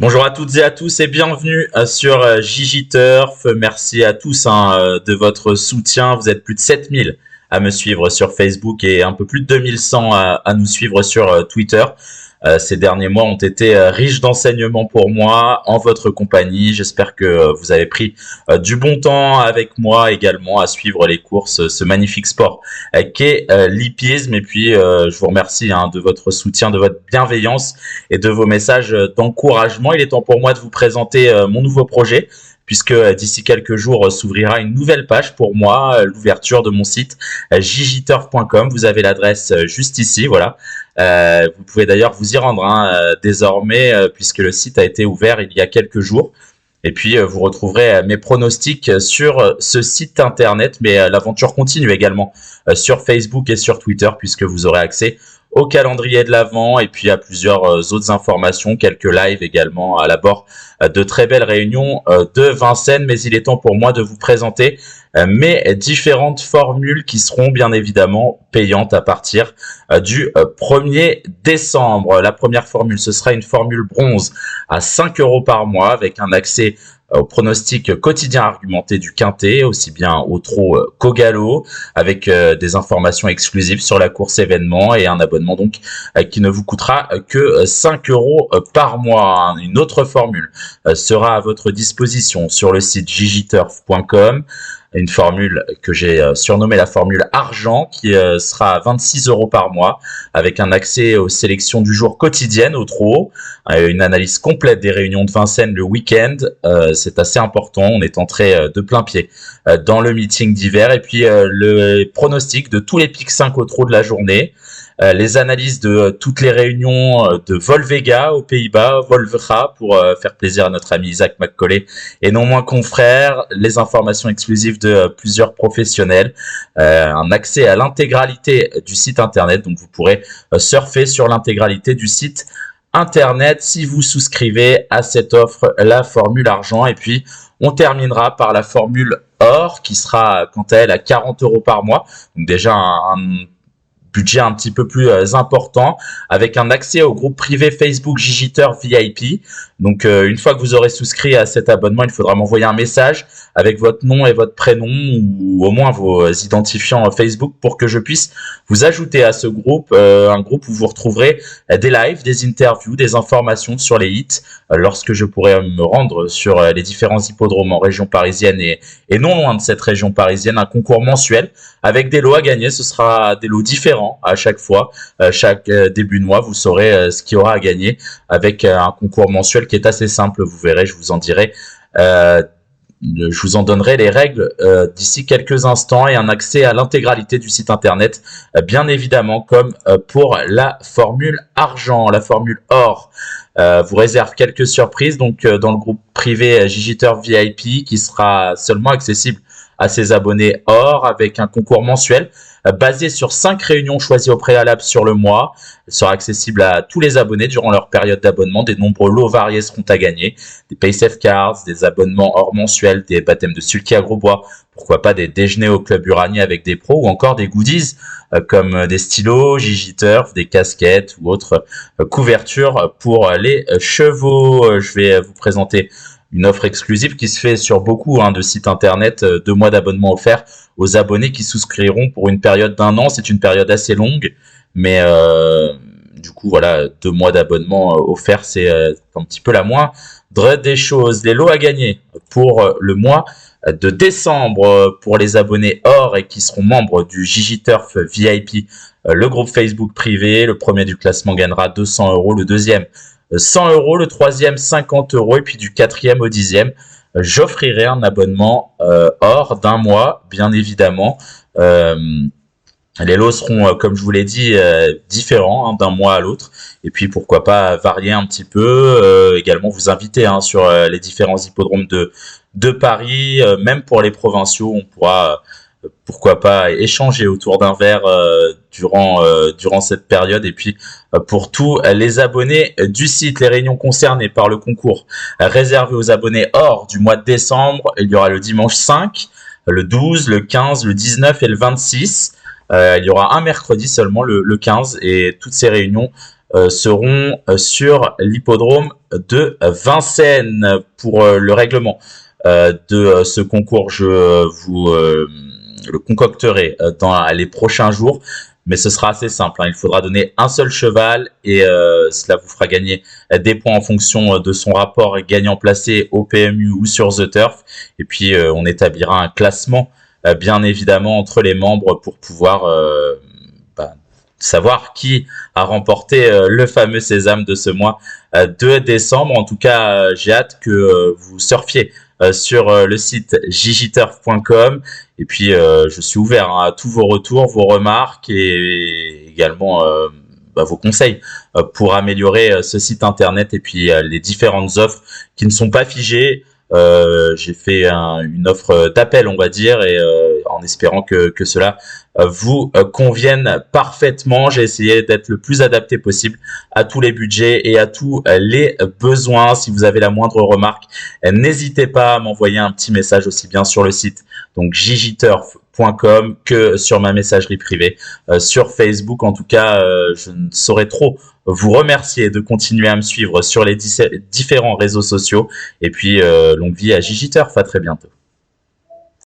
Bonjour à toutes et à tous et bienvenue sur Gigiturf. Merci à tous de votre soutien. Vous êtes plus de 7000 à me suivre sur Facebook et un peu plus de 2100 à nous suivre sur Twitter. Ces derniers mois ont été riches d'enseignements pour moi en votre compagnie. J'espère que vous avez pris du bon temps avec moi également à suivre les courses, ce magnifique sport qu'est l'hippisme. Et puis, je vous remercie de votre soutien, de votre bienveillance et de vos messages d'encouragement. Il est temps pour moi de vous présenter mon nouveau projet, puisque d'ici quelques jours s'ouvrira une nouvelle page pour moi, l'ouverture de mon site gigiturf.com. Vous avez l'adresse juste ici, voilà. Vous pouvez d'ailleurs vous y rendre désormais, puisque le site a été ouvert il y a quelques jours. Et puis, vous retrouverez mes pronostics sur ce site internet, mais l'aventure continue également sur Facebook et sur Twitter, puisque vous aurez accès au calendrier de l'Avent et puis à plusieurs autres informations, quelques lives également à l'abord de très belles réunions de Vincennes. Mais il est temps pour moi de vous présenter mes différentes formules qui seront bien évidemment payantes à partir du 1er décembre. La première formule, ce sera une formule bronze à 5 € par mois avec un accès au pronostic quotidien argumenté du quintet, aussi bien au trot qu'au galop, avec des informations exclusives sur la course événement et un abonnement donc qui ne vous coûtera que 5 € par mois. Une autre formule sera à votre disposition sur le site gigiturf.com. Une formule que j'ai surnommée la formule argent qui sera à 26 € par mois avec un accès aux sélections du jour quotidiennes au trot, une analyse complète des réunions de Vincennes le week-end, c'est assez important, on est entré de plein pied dans le meeting d'hiver et puis le pronostic de tous les pics 5 au trot de la journée. Les analyses de toutes les réunions de Volvega aux Pays-Bas, Volvera pour faire plaisir à notre ami Isaac McCauley et non moins confrère, les informations exclusives de plusieurs professionnels, un accès à l'intégralité du site internet, donc vous pourrez surfer sur l'intégralité du site internet si vous souscrivez à cette offre, la formule argent. Et puis on terminera par la formule or qui sera quant à elle à 40 € par mois, donc déjà un budget un petit peu plus important, avec un accès au groupe privé Facebook Gigiturf VIP. Donc une fois que vous aurez souscrit à cet abonnement, il faudra m'envoyer un message avec votre nom et votre prénom ou au moins vos identifiants Facebook pour que je puisse vous ajouter à ce groupe, un groupe où vous retrouverez des lives, des interviews, des informations sur les hits lorsque je pourrai me rendre sur les différents hippodromes en région parisienne et non loin de cette région parisienne, un concours mensuel avec des lots à gagner. Ce sera des lots différents à chaque fois, chaque début de mois, vous saurez ce qu'il y aura à gagner avec un concours mensuel qui est assez simple, vous verrez, je vous en dirai. Je vous en donnerai les règles d'ici quelques instants et un accès à l'intégralité du site internet, bien évidemment, comme pour la formule argent. La formule or vous réserve quelques surprises donc dans le groupe privé Gigiturf VIP qui sera seulement accessible à ses abonnés or avec un concours mensuel basé sur 5 réunions choisies au préalable sur le mois. Elle sera accessible à tous les abonnés durant leur période d'abonnement. Des nombreux lots variés seront à gagner. Des pay-safe cards, des abonnements hors mensuels, des baptêmes de sulky à Grosbois, pourquoi pas des déjeuners au club uranier avec des pros ou encore des goodies comme des stylos, Gigiturf, des casquettes ou autres couvertures pour les chevaux. Je vais vous présenter une offre exclusive qui se fait sur beaucoup de sites internet, 2 mois d'abonnement offert aux abonnés qui souscriront pour une période d'1 an. C'est une période assez longue, mais du coup voilà, 2 mois d'abonnement offert, c'est un petit peu la moindre des choses. Les lots à gagner pour le mois de décembre pour les abonnés or et qui seront membres du Gigiturf VIP, le groupe Facebook privé. Le premier du classement gagnera 200 €, le deuxième 100 €, le troisième 50 € et puis du quatrième au 10e, j'offrirai un abonnement or d'1 mois, bien évidemment. Les lots seront, comme je vous l'ai dit, différents d'un mois à l'autre. Et puis pourquoi pas varier un petit peu, également vous inviter sur les différents hippodromes de Paris, même pour les provinciaux, on pourra pourquoi pas échanger autour d'un verre durant cette période. Et puis pour tous les abonnés du site, les réunions concernées par le concours réservé aux abonnés hors du mois de décembre, il y aura le dimanche 5, le 12, le 15, le 19 et le 26. Il y aura un mercredi seulement, le 15, et toutes ces réunions seront sur l'hippodrome de Vincennes pour le règlement de ce concours. Je vous le concocterai dans les prochains jours. Mais ce sera assez simple, hein. Il faudra donner un seul cheval et cela vous fera gagner des points en fonction de son rapport gagnant placé au PMU ou sur The Turf. Et puis on établira un classement bien évidemment entre les membres pour pouvoir savoir qui a remporté le fameux sésame de ce mois de décembre. En tout cas, j'ai hâte que vous surfiez sur le site gigiturf.com. Et puis, je suis ouvert à tous vos retours, vos remarques et également vos conseils pour améliorer ce site internet et puis les différentes offres qui ne sont pas figées. J'ai fait une offre d'appel, on va dire, et en espérant que cela vous convienne parfaitement. J'ai essayé d'être le plus adapté possible à tous les budgets et à tous les besoins. Si vous avez la moindre remarque, n'hésitez pas à m'envoyer un petit message aussi bien sur le site donc gigiturf.com que sur ma messagerie privée sur Facebook. En tout cas, je ne saurais trop vous remercier de continuer à me suivre sur les différents réseaux sociaux. Et puis, longue vie à Gigiturf. À très bientôt.